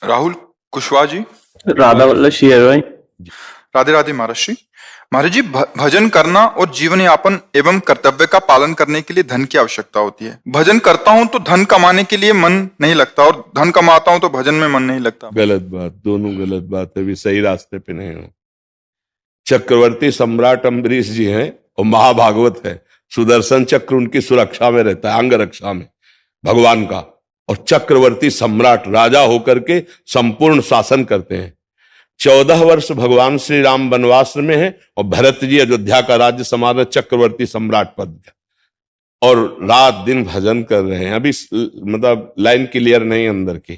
राहुल कुशवाहा जी। राधा वल्लभ शेर भाई। राधे राधे महाराज जी। महाराज जी, भजन करना और जीवन यापन एवं कर्तव्य का पालन करने के लिए धन की आवश्यकता होती है। भजन करता हूँ तो धन कमाने के लिए मन नहीं लगता, और धन कमाता हूँ तो भजन में मन नहीं लगता। गलत बात, दोनों गलत बात है, भी सही रास्ते पे नहीं हो। चक्रवर्ती सम्राट अम्बरीश जी हैं और महाभागवत है। सुदर्शन चक्र उनकी सुरक्षा में रहता है, अंग रक्षा में भगवान का। और चक्रवर्ती सम्राट राजा होकर के संपूर्ण शासन करते हैं। 14 वर्ष भगवान श्री राम वनवास में है और भरत जी अयोध्या का राज्य संभाल रहे, चक्रवर्ती सम्राट पद और रात दिन भजन कर रहे हैं। अभी मतलब लाइन क्लियर नहीं अंदर की।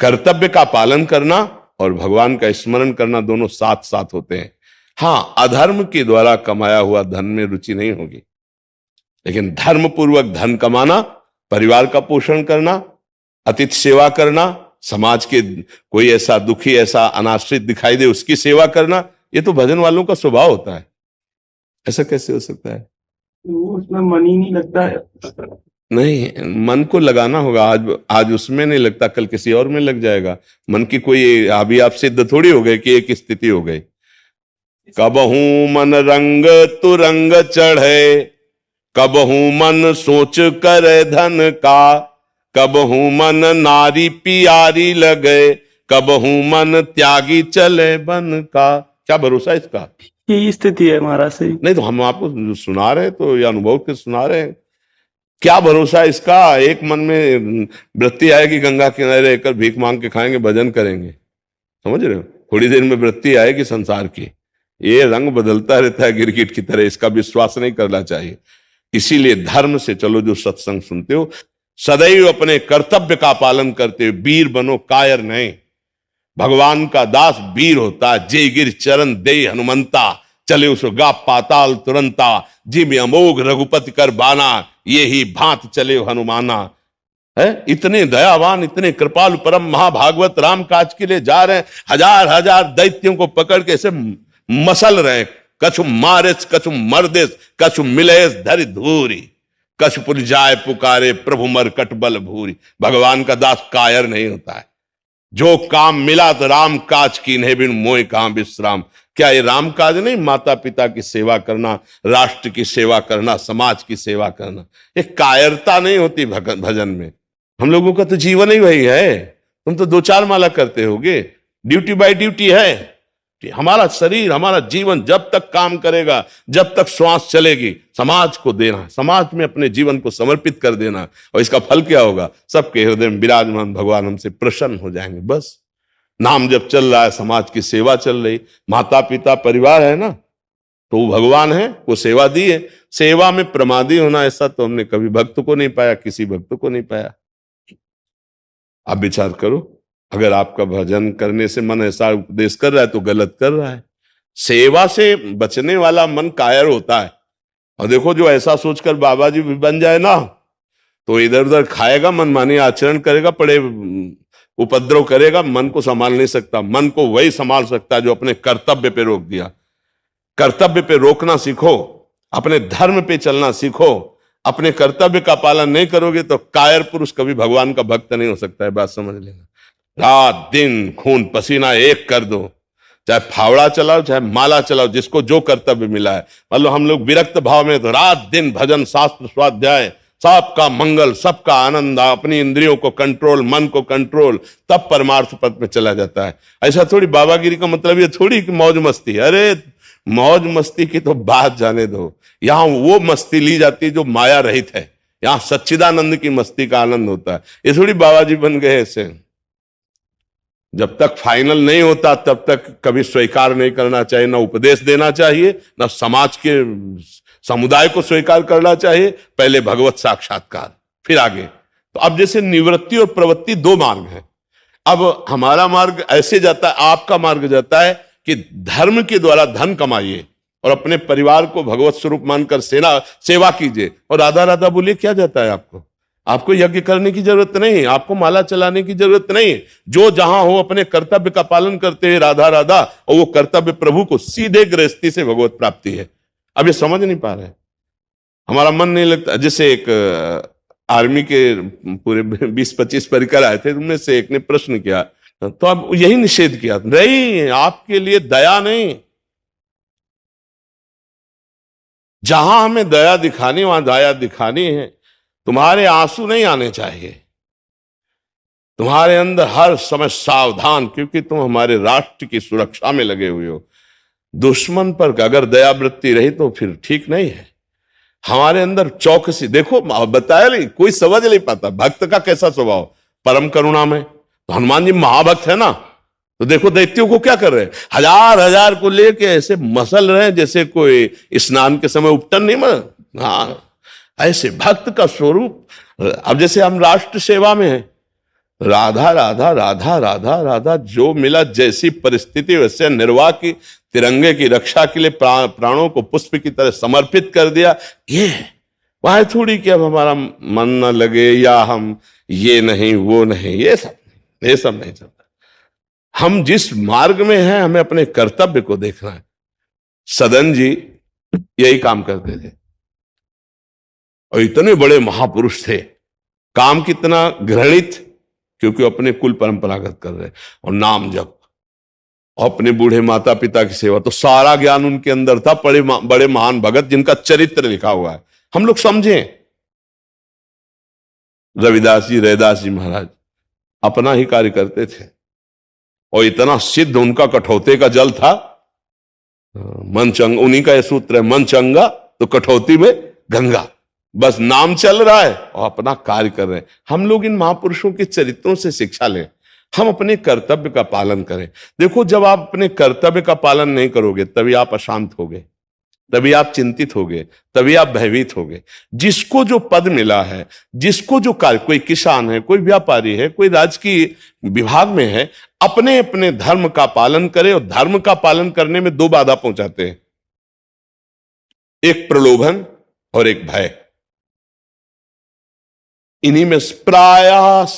कर्तव्य का पालन करना और भगवान का स्मरण करना दोनों साथ साथ होते हैं। हाँ, अधर्म के द्वारा कमाया हुआ धन में रुचि नहीं होगी, लेकिन धर्म पूर्वक धन कमाना, परिवार का पोषण करना, अतिथि सेवा करना, समाज के कोई ऐसा दुखी, ऐसा अनाश्रित दिखाई दे उसकी सेवा करना, ये तो भजन वालों का स्वभाव होता है। ऐसा कैसे हो सकता है? उसमें मन ही नहीं लगता है। नहीं, मन को लगाना होगा। आज उसमें नहीं लगता, कल किसी और में लग जाएगा। मन की कोई अभी आप सिद्ध थोड़ी हो गए कि एक स्थिति हो गई। कबहू मन रंग तुरंग चढ़े, कबहू मन सोच कर धन का, कबहू मन नारी पियारी लगे, कबहू मन त्यागी चले बन का। क्या भरोसा इसका? यही स्थिति है महाराज से। नहीं तो हम आपको सुना रहे तो ये अनुभव के सुना रहे हैं। क्या भरोसा इसका? एक मन में वृत्ति आएगी, गंगा किनारे रहकर भीख मांग के खाएंगे, भजन करेंगे, समझ रहे हो? थोड़ी देर में वृत्ति आएगी संसार की। ये रंग बदलता रहता है गिरगिट की तरह, इसका विश्वास नहीं करना चाहिए। इसीलिए धर्म से चलो, जो सत्संग सुनते हो, सदैव अपने कर्तव्य का पालन करते हो, वीर बनो, कायर नहीं। भगवान का दास वीर होता है। जय गिर चरण दे हनुमंता, चले उस गा पाताल तुरंता, जिम अमोघ रघुपति कर बाना, ये ही भांत चले हनुमाना। है इतने दयावान, इतने कृपालु परम महाभागवत राम काज के लिए जा रहे हैं। हजार हजार दैत्यों को पकड़ के ऐसे मसल रहे। कछु मारेस कछु मर्देस, कछु मिलेस धरि धूरी, कछु पुर जाय पुकारे प्रभु मरकट बल भूरी। भगवान का दास कायर नहीं होता है। जो काम मिला तो राम काज की नहीं, बिन मोह कहां विश्राम। क्या ये राम काज नहीं? माता पिता की सेवा करना, राष्ट्र की सेवा करना, समाज की सेवा करना, ये कायरता नहीं होती भजन में। हम लोगों का तो जीवन ही वही है। तुम तो 2-4 माला करते होगे, ड्यूटी बाय ड्यूटी है। हमारा शरीर, हमारा जीवन जब तक काम करेगा, जब तक श्वास चलेगी, समाज को देना, समाज में अपने जीवन को समर्पित कर देना। और इसका फल क्या होगा? सबके हृदय में विराजमान भगवान हमसे प्रसन्न हो जाएंगे। बस नाम जब चल रहा है, समाज की सेवा चल रही, माता पिता परिवार है ना, तो वो भगवान है, वो सेवा दी है। सेवा में प्रमादी होना, ऐसा तो हमने कभी भक्त को नहीं पाया, किसी भक्त को नहीं पाया। आप विचार करो, अगर आपका भजन करने से मन ऐसा उपदेश कर रहा है तो गलत कर रहा है। सेवा से बचने वाला मन कायर होता है। और देखो, जो ऐसा सोचकर बाबा जी भी बन जाए ना, तो इधर उधर खाएगा, मनमानी आचरण करेगा, बड़े उपद्रव करेगा, मन को संभाल नहीं सकता। मन को वही संभाल सकता है जो अपने कर्तव्य पे रोक दिया। कर्तव्य पे रोकना सीखो, अपने धर्म पे चलना सीखो। अपने कर्तव्य का पालन नहीं करोगे तो कायर पुरुष कभी भगवान का भक्त नहीं हो सकता है। बात समझ लेना। रात दिन खून पसीना एक कर दो, चाहे फावड़ा चलाओ, चाहे माला चलाओ, जिसको जो कर्तव्य मिला है। मतलब हम लोग विरक्त भाव में तो रात दिन भजन, शास्त्र, स्वाध्याय, सबका मंगल, सबका आनंद, अपनी इंद्रियों को कंट्रोल, मन को कंट्रोल, तब परमार्थ पद में चला जाता है। ऐसा थोड़ी बाबागिरी का मतलब ये थोड़ी कि मौज मस्ती। अरे मौज मस्ती की तो बात जाने दो। यहां वो मस्ती ली जाती है जो माया रहित है। यहां सच्चिदानंद की मस्ती का आनंद होता है। ये थोड़ी बाबा जी बन गए ऐसे। जब तक फाइनल नहीं होता तब तक कभी स्वीकार नहीं करना चाहिए, ना उपदेश देना चाहिए, ना समाज के समुदाय को स्वीकार करना चाहिए। पहले भगवत साक्षात्कार, फिर आगे। तो अब जैसे निवृत्ति और प्रवृत्ति 2 मार्ग हैं। अब हमारा मार्ग ऐसे जाता है, आपका मार्ग जाता है कि धर्म के द्वारा धन कमाइए और अपने परिवार को भगवत स्वरूप मानकर सेवा कीजिए। और राधा राधा बोलिए, क्या जाता है आपको? आपको यज्ञ करने की जरूरत नहीं, आपको माला चलाने की जरूरत नहीं। जो जहां हो अपने कर्तव्य का पालन करते हैं, राधा राधा, और वो कर्तव्य प्रभु को सीधे गृहस्थी से भगवत प्राप्ति है। अब ये समझ नहीं पा रहे, हमारा मन नहीं लगता। जैसे एक आर्मी के पूरे 20-25 परिकर आए थे, उनमें से एक ने प्रश्न किया, तो अब यही निषेध किया, नहीं आपके लिए दया नहीं, जहां हमें दया दिखानी वहां दया दिखानी है, तुम्हारे आंसू नहीं आने चाहिए, तुम्हारे अंदर हर समय सावधान, क्योंकि तुम हमारे राष्ट्र की सुरक्षा में लगे हुए हो। दुश्मन पर अगर दया वृत्ति रही तो फिर ठीक नहीं है। हमारे अंदर चौकसी, देखो बताया नहीं, कोई समझ नहीं पाता भक्त का कैसा स्वभाव, परम करुणा में। तो हनुमान जी महाभक्त है ना, तो देखो दैत्यों को क्या कर रहे हैं, हजार हजार को लेके ऐसे मसल रहे हैं जैसे कोई स्नान के समय उपटन नहीं मर। हाँ, ऐसे भक्त का स्वरूप। अब जैसे हम राष्ट्र सेवा में हैं, राधा राधा राधा राधा राधा, जो मिला जैसी परिस्थिति वैसे निर्वाह की, तिरंगे की रक्षा के लिए प्राणों को पुष्प की तरह समर्पित कर दिया। ये वहां थोड़ी कि अब हमारा मन न लगे या हम ये नहीं वो नहीं, ये सब नहीं चलता। हम जिस मार्ग में हैं हमें अपने कर्तव्य को देखना है। सदन जी यही काम करते थे और इतने बड़े महापुरुष थे। काम कितना घृणित, क्योंकि अपने कुल परंपरागत कर रहे और नाम जप, अपने बूढ़े माता पिता की सेवा, तो सारा ज्ञान उनके अंदर था। बड़े महान भगत जिनका चरित्र लिखा हुआ है, हम लोग समझें। रविदास जी, रैदास जी महाराज अपना ही कार्य करते थे और इतना सिद्ध उनका कठौते का जल था। मन चंगा, उन्हीं का यह सूत्र है, मन चंगा तो कठौती में गंगा। बस नाम चल रहा है और अपना कार्य कर रहे हैं। हम लोग इन महापुरुषों के चरित्रों से शिक्षा लें, हम अपने कर्तव्य का पालन करें। देखो, जब आप अपने कर्तव्य का पालन नहीं करोगे तभी आप अशांत होगे, तभी आप चिंतित होगे, तभी आप भयभीत होगे। जिसको जो पद मिला है, जिसको जो कार्य, कोई किसान है, कोई व्यापारी है, कोई राजकीय विभाग में है, अपने अपने धर्म का पालन करे। और धर्म का पालन करने में दो बाधा पहुंचाते हैं, एक प्रलोभन और एक भय। इन्हीं में प्रयास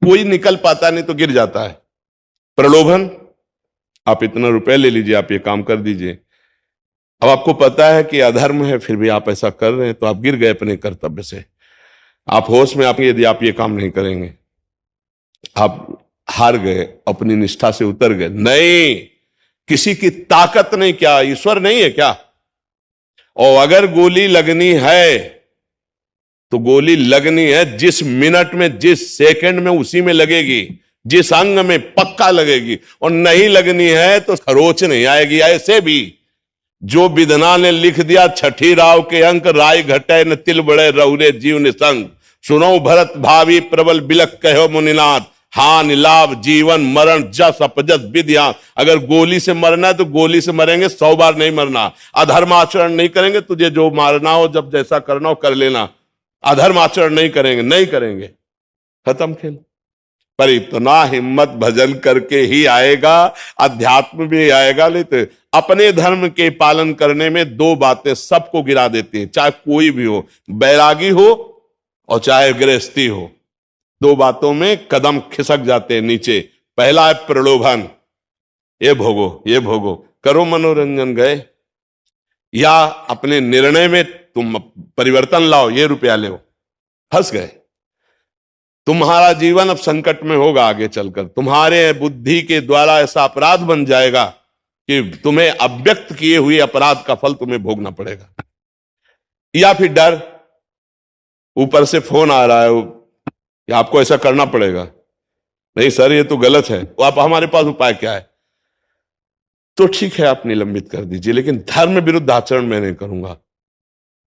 कोई निकल पाता नहीं तो गिर जाता है। प्रलोभन, आप इतना रुपए ले लीजिए, आप ये काम कर दीजिए। अब आपको पता है कि अधर्म है, फिर भी आप ऐसा कर रहे हैं, तो आप गिर गए अपने कर्तव्य से। आप होश में आप यदि आप ये काम नहीं करेंगे, आप हार गए, अपनी निष्ठा से उतर गए। नहीं, किसी की ताकत नहीं, क्या ईश्वर नहीं है क्या? और अगर गोली लगनी है तो गोली लगनी है जिस मिनट में, जिस सेकंड में, उसी में लगेगी, जिस अंग में पक्का लगेगी। और नहीं लगनी है तो खरोच नहीं आएगी। ऐसे भी जो विधना ने लिख दिया, छठी राव के अंक, राय घटे न तिल बड़े रहुरे जीव निसंग, सुनो भरत भावी प्रबल बिलक कहो मुनिनाथ, हानि लाभ जीवन मरण जस अपजस विद्या। अगर गोली से मरना है तो गोली से मरेंगे, 100 बार नहीं मरना। अधर्म आचरण नहीं करेंगे, तुझे जो मारना हो, जब जैसा करना हो कर लेना। अधर्म आचरण नहीं करेंगे, नहीं करेंगे, खत्म खेल। पर इतना हिम्मत भजन करके ही आएगा, अध्यात्म भी आएगा। नहीं तो अपने धर्म के पालन करने में दो बातें सबको गिरा देती हैं, चाहे कोई भी हो, बैरागी हो और चाहे गृहस्थी हो। दो बातों में कदम खिसक जाते हैं नीचे। पहला है प्रलोभन, ये भोगो, ये भोगो, करो मनोरंजन, गए। या अपने निर्णय में तुम परिवर्तन लाओ, ये रुपया ले, फंस गए। तुम्हारा जीवन अब संकट में होगा आगे चलकर। तुम्हारे बुद्धि के द्वारा ऐसा अपराध बन जाएगा कि तुम्हें अव्यक्त किए हुए अपराध का फल तुम्हें भोगना पड़ेगा। या फिर डर, ऊपर से फोन आ रहा है कि आपको ऐसा करना पड़ेगा। नहीं सर, ये तो गलत है, तो आप, हमारे पास उपाय क्या है? तो ठीक है, आप निलंबित कर दीजिए, लेकिन धर्म विरुद्ध आचरण मैं नहीं करूंगा,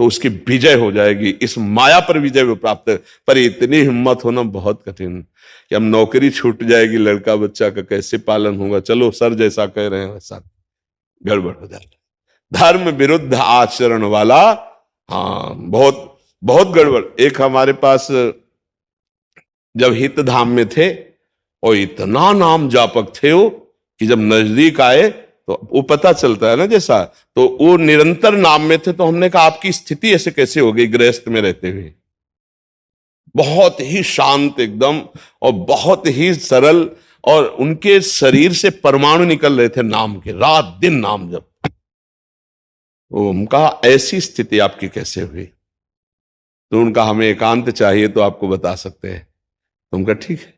तो उसकी विजय हो जाएगी। इस माया पर विजय वो प्राप्त है। पर इतनी हिम्मत होना बहुत कठिन कि हम नौकरी छूट जाएगी, लड़का बच्चा का कैसे पालन होगा? चलो सर जैसा कह रहे हैं वैसा, गड़बड़ हो जाएगा। धर्म विरुद्ध आचरण वाला, हाँ, बहुत बहुत गड़बड़। एक हमारे पास जब हित धाम में थे और इतना नाम जापक थे वो कि जब नजदीक आए तो वो पता चलता है ना जैसा, तो वो निरंतर नाम में थे। तो हमने कहा आपकी स्थिति ऐसे कैसे हो गई गृहस्थ में रहते हुए? बहुत ही शांत एकदम और बहुत ही सरल, और उनके शरीर से परमाणु निकल रहे थे नाम के, रात दिन नाम जप। तो हम कहा ऐसी स्थिति आपकी कैसे हुई? तो उनका हमें एकांत चाहिए तो आपको बता सकते हैं। तो उनका ठीक है।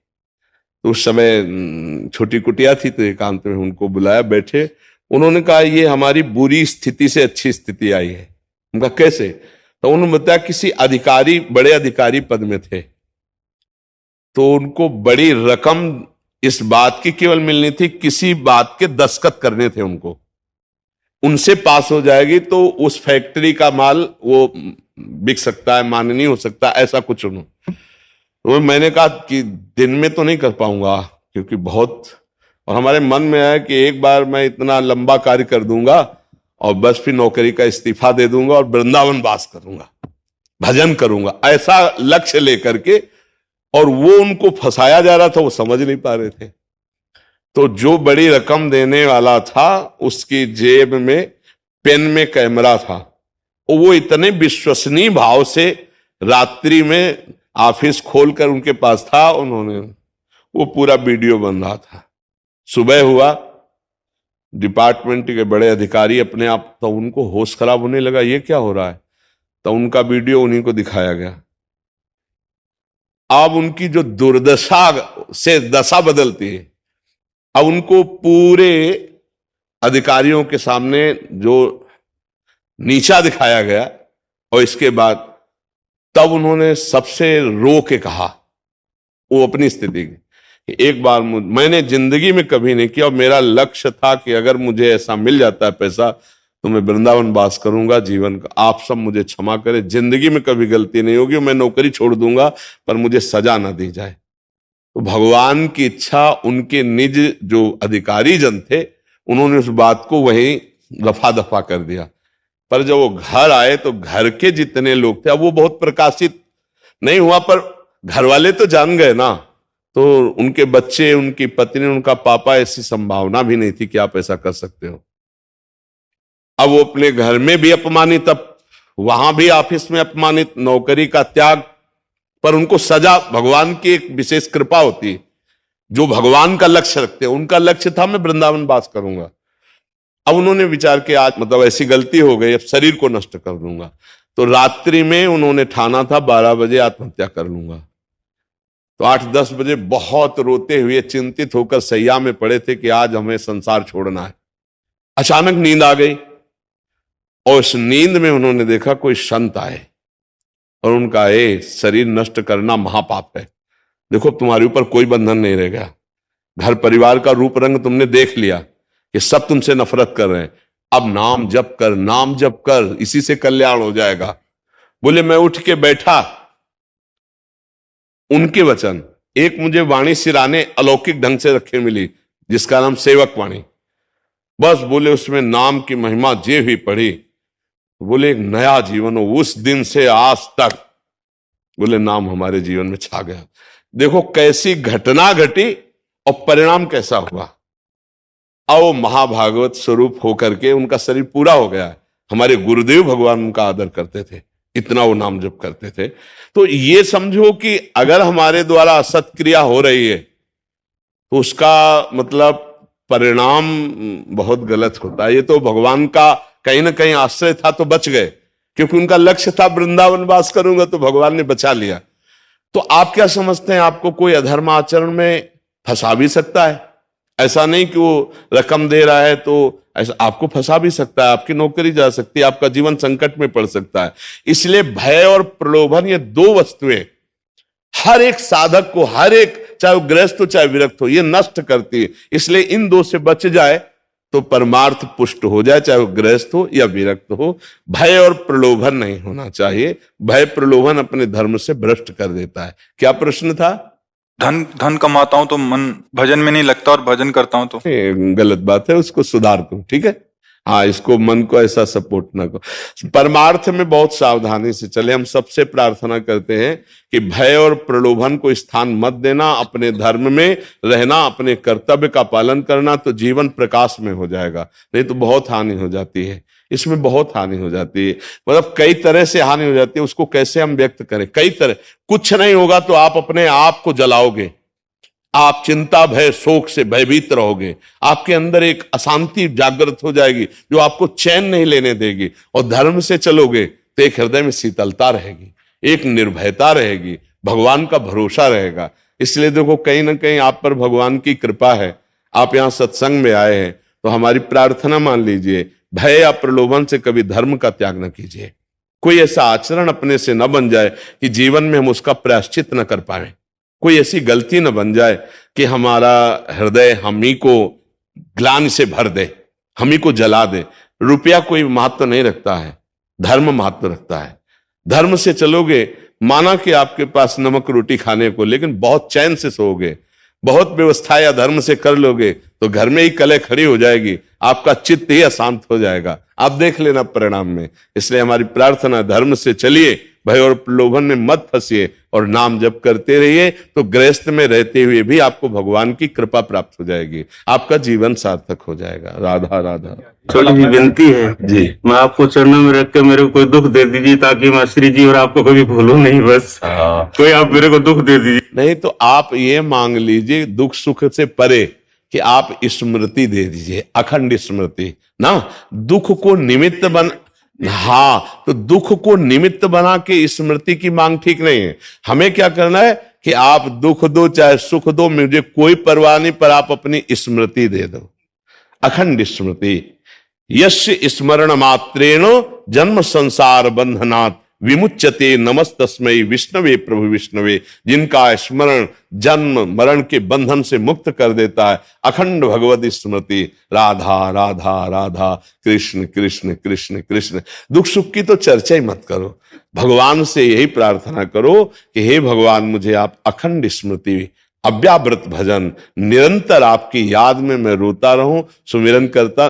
तो उस समय छोटी कुटिया थी, तो एकांत में उनको बुलाया, बैठे। उन्होंने कहा ये हमारी बुरी स्थिति से अच्छी स्थिति आई है। उनका कैसे? तो उन्होंने बताया किसी अधिकारी, बड़े अधिकारी पद में थे, तो उनको बड़ी रकम इस बात की केवल मिलनी थी, किसी बात के दस्तखत करने थे उनको, उनसे पास हो जाएगी तो उस फैक्ट्री का माल वो बिक सकता है, माननीय हो सकता है, ऐसा कुछ उन्होंने। तो मैंने कहा कि दिन में तो नहीं कर पाऊंगा, क्योंकि बहुत, और हमारे मन में आया कि एक बार मैं इतना लंबा कार्य कर दूंगा और बस फिर नौकरी का इस्तीफा दे दूंगा और वृंदावन वास करूंगा, भजन करूंगा, ऐसा लक्ष्य लेकर के। और वो उनको फंसाया जा रहा था, वो समझ नहीं पा रहे थे। तो जो बड़ी रकम देने वाला था उसकी जेब में पेन में कैमरा था, और वो इतने विश्वसनीय भाव से रात्रि में ऑफिस खोलकर उनके पास था, उन्होंने वो पूरा वीडियो बन रहा था। सुबह हुआ, डिपार्टमेंट के बड़े अधिकारी अपने आप, तो उनको होश खराब होने लगा, ये क्या हो रहा है। तो उनका वीडियो उन्हीं को दिखाया गया। अब उनकी जो दुर्दशा से दशा बदलती है, अब उनको पूरे अधिकारियों के सामने जो नीचा दिखाया गया, और इसके बाद तब उन्होंने सबसे रो के कहा वो अपनी स्थिति की, एक बार मैंने जिंदगी में कभी नहीं किया, और मेरा लक्ष्य था कि अगर मुझे ऐसा मिल जाता है पैसा तो मैं वृंदावन वास करूंगा जीवन का। आप सब मुझे क्षमा करें, जिंदगी में कभी गलती नहीं होगी, मैं नौकरी छोड़ दूंगा पर मुझे सजा ना दी जाए। तो भगवान की इच्छा, उनके निज जो अधिकारी जन थे उन्होंने उस बात को वहीं रफा दफा कर दिया। पर जब वो घर आए तो घर के जितने लोग थे, अब वो बहुत प्रकाशित नहीं हुआ, पर घर वाले तो जान गए ना। तो उनके बच्चे, उनकी पत्नी, उनका पापा, ऐसी संभावना भी नहीं थी कि आप ऐसा कर सकते हो। अब वो अपने घर में भी अपमानित, अब वहां भी ऑफिस में अपमानित, नौकरी का त्याग, पर उनको सजा, भगवान की एक विशेष कृपा होती है। जो भगवान का लक्ष्य रखते हैं, उनका लक्ष्य था मैं वृंदावन वास करूंगा। अब उन्होंने विचार किया आज मतलब ऐसी गलती हो गई, अब शरीर को नष्ट कर दूंगा। तो रात्रि में उन्होंने ठाना था 12 बजे आत्महत्या कर लूंगा। तो 8-10 बजे बहुत रोते हुए, चिंतित होकर सैया में पड़े थे कि आज हमें संसार छोड़ना है। अचानक नींद आ गई, और उस नींद में उन्होंने देखा कोई संत आए और उनका, ए शरीर नष्ट करना महापाप है, देखो तुम्हारे ऊपर कोई बंधन नहीं रह गया, घर परिवार का रूप रंग तुमने देख लिया, ये सब तुमसे नफरत कर रहे हैं, अब नाम जप कर, नाम जप कर, इसी से कल्याण हो जाएगा। बोले मैं उठ के बैठा, उनके वचन, एक मुझे वाणी सिराने अलौकिक ढंग से रखे मिली जिसका नाम सेवक वाणी, बस बोले उसमें नाम की महिमा जे भी पढ़ी, बोले एक नया जीवन हो। उस दिन से आज तक बोले नाम हमारे जीवन में छा गया। देखो कैसी घटना घटी और परिणाम कैसा हुआ। आओ महाभागवत स्वरूप होकर के उनका शरीर पूरा हो गया। हमारे गुरुदेव भगवान उनका आदर करते थे, इतना वो नाम जप करते थे। तो ये समझो कि अगर हमारे द्वारा असत क्रिया हो रही है तो उसका मतलब परिणाम बहुत गलत होता है। ये तो भगवान का कहीं ना कहीं आश्रय था तो बच गए, क्योंकि उनका लक्ष्य था वृंदावन वास करूंगा, तो भगवान ने बचा लिया। तो आप क्या समझते हैं, आपको कोई अधर्म आचरण में फंसा भी सकता है? ऐसा नहीं कि वो रकम दे रहा है तो ऐसा, आपको फंसा भी सकता है, आपकी नौकरी जा सकती है, आपका जीवन संकट में पड़ सकता है। इसलिए भय और प्रलोभन, ये दो वस्तुएं हर एक साधक को, हर एक, चाहे वो गृहस्थ हो चाहे विरक्त हो, ये नष्ट करती है। इसलिए इन दो से बच जाए तो परमार्थ पुष्ट हो जाए, चाहे वो गृहस्थ हो या विरक्त हो। भय और प्रलोभन नहीं होना चाहिए। भय प्रलोभन अपने धर्म से भ्रष्ट कर देता है। क्या प्रश्न था? धन कमाता हूं तो मन भजन में नहीं लगता, और भजन करता हूं तो गलत बात है, उसको सुधार करो, ठीक है। हाँ, इसको मन को ऐसा सपोर्ट ना करो। परमार्थ में बहुत सावधानी से चले। हम सबसे प्रार्थना करते हैं कि भय और प्रलोभन को स्थान मत देना, अपने धर्म में रहना, अपने कर्तव्य का पालन करना, तो जीवन प्रकाश में हो जाएगा। नहीं तो बहुत हानि हो जाती है, इसमें बहुत हानि हो जाती है। मतलब कई तरह से हानि हो जाती है, उसको कैसे हम व्यक्त करें? कई तरह। कुछ नहीं होगा तो आप अपने आप को जलाओगे, आप चिंता भय शोक से भयभीत रहोगे, आपके अंदर एक अशांति जागृत हो जाएगी जो आपको चैन नहीं लेने देगी। और धर्म से चलोगे तो एक हृदय में शीतलता रहेगी। एक निर्भयता रहेगी, भगवान का भरोसा रहेगा। इसलिए देखो कहीं ना कहीं आप पर भगवान की कृपा है, आप यहाँ सत्संग में आए हैं, तो हमारी प्रार्थना मान लीजिए, भय या प्रलोभन से कभी धर्म का त्याग न कीजिए। कोई ऐसा आचरण अपने से न बन जाए कि जीवन में हम उसका प्रायश्चित न कर पाए। कोई ऐसी गलती न बन जाए कि हमारा हृदय हम ही को ग्लानि से भर दे, हम ही को जला दे। रुपया कोई महत्व नहीं रखता है, धर्म महत्व रखता है। धर्म से चलोगे, माना कि आपके पास नमक रोटी खाने को, लेकिन बहुत चैन से सोओगे, बहुत व्यवस्था या धर्म से कर लोगे तो घर में ही कलह खड़ी हो जाएगी, आपका चित्त ही अशांत हो जाएगा। आप देख लेना परिणाम में। इसलिए हमारी प्रार्थना, धर्म से चलिए, भय और प्रलोभन में मत फंसिए और नाम जप करते रहिए, तो गृहस्थ में रहते हुए भी आपको भगवान की कृपा प्राप्त हो जाएगी, आपका जीवन सार्थक हो जाएगा। राधा राधा। छोटी सी विनती है जी, मैं आपको चरणों में रख के मेरे को कोई दुख दे दीजिए, ताकि मैं श्री जी और आपको कभी भूलूं नहीं। बस कोई आप मेरे को दुख दे दीजिए। नहीं तो आप ये मांग लीजिए दुख सुख से परे कि आप स्मृति दे दीजिए, अखंड स्मृति ना। दुख को निमित्त बन, हाँ, तो दुख को निमित्त बना के स्मृति की मांग ठीक नहीं है। हमें क्या करना है कि आप दुख दो चाहे सुख दो, मुझे कोई परवाह नहीं, पर आप अपनी स्मृति दे दो, अखंड स्मृति। यस्य स्मरण मात्रेण जन्म संसार बंधनात् विमुच्यते नमस्तस्मै विष्णवे प्रभु विष्णवे। जिनका स्मरण जन्म मरण के बंधन से मुक्त कर देता है, अखंड भगवत स्मृति। राधा राधा राधा, कृष्ण कृष्ण कृष्ण कृष्ण। दुख सुख की तो चर्चा ही मत करो, भगवान से यही प्रार्थना करो कि हे भगवान, मुझे आप अखंड स्मृति, अव्यावृत भजन, निरंतर आपकी याद में मैं रोता रहूं, सुमिरन करता